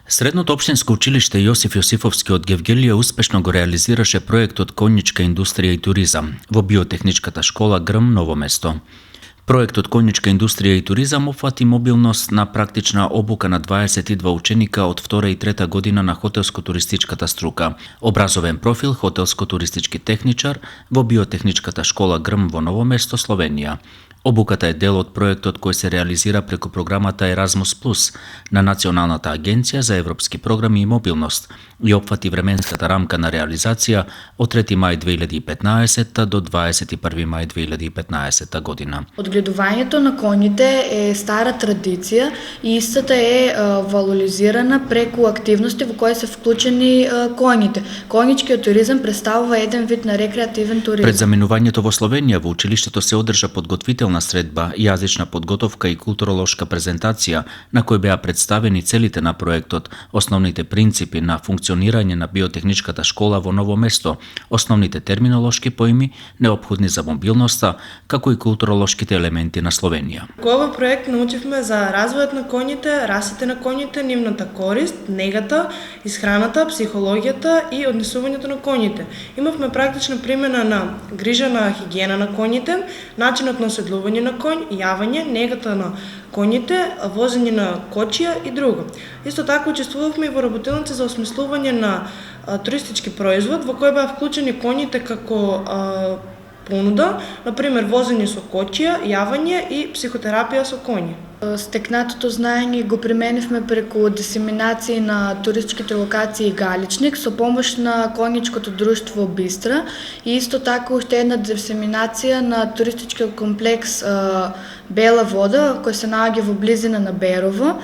Средното општинско училиште Јосиф Јосифовски од Гевгелија успешно го реализираше проектот Конјичка индустрија и туризам во биотехничката школа ГРМ Ново место. Проектот Конјичка индустрија и туризам опфати мобилност на практична обука на 22 ученика од 2 и 3 година на хотелско-туристичката струка, образовен профил хотелско-туристички техничар во биотехничката школа ГРМ во Ново место, Словенија. Обуката е дел од проектот кој се реализира преку програмата Еразмус Плюс на Националната агенција за европски програми и мобилност и опфати временската рамка на реализација од 3 мај 2015 до 21 мај 2015 година. Одгледувањето на коњите е стара традиција и истата е валоризирана преку активности во кои се вклучени коњите. Коњичкиот туризам представува еден вид на рекреативен туризам. Пред заминувањето во Словенија во училиштето се одржа подготвителна средба, јазична подготовка и културолошка презентација на кој беа представени целите на проектот, основните принципи на функционирање на биотехничката школа во Ново место, основните терминолошки поими неопходни за мобилноста, како и културолошките елементи на Словенија. Во овој проект научивме за развојот на коњите, расите на коњите, нивната корист, негата, исхраната, психологијата и однесувањето на коњите. Имавме практична примена на грижа на хигиена на коњите, начинот на оседлување на конј, јавање, негата на коњите, возење на кочија и друго. Исто така учествувавме и во работилници за осмислување на туристички производ во кој беа вклучени коњите како понуда, например возење со кочија, јавање и психотерапија со коњи. Стекнатото знаење го применивме преку дисеминации на туристичките локации Галичник со помош на Конјичкото друштво Бистра и исто така уште една дисеминација на туристичкиот комплекс Бела вода, кој се наоѓа во близина на Берово.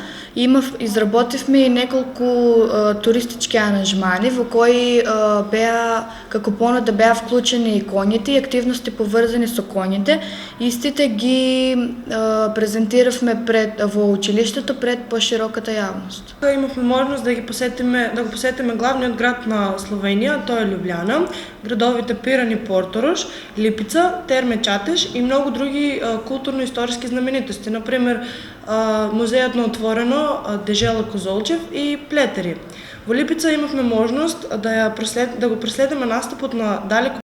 Изработивме и неколку туристички аранжмани во кои беа како понуда беа вклучени и коњите и активности поврзани со коњите. Истите ги презентиравме во училиштето пред пошироката јавност. Имавме можност да го посетиме главниот град на Словенија, тоа е Љубљана, градовите Пиран и Порторош, Липица, Терме Чатеш и многу други културно-историски знаменитости, например музејот на отворено Дежела Козолчев и Плетери. Во Липица имавме можност да го преследиме настапот на Далеко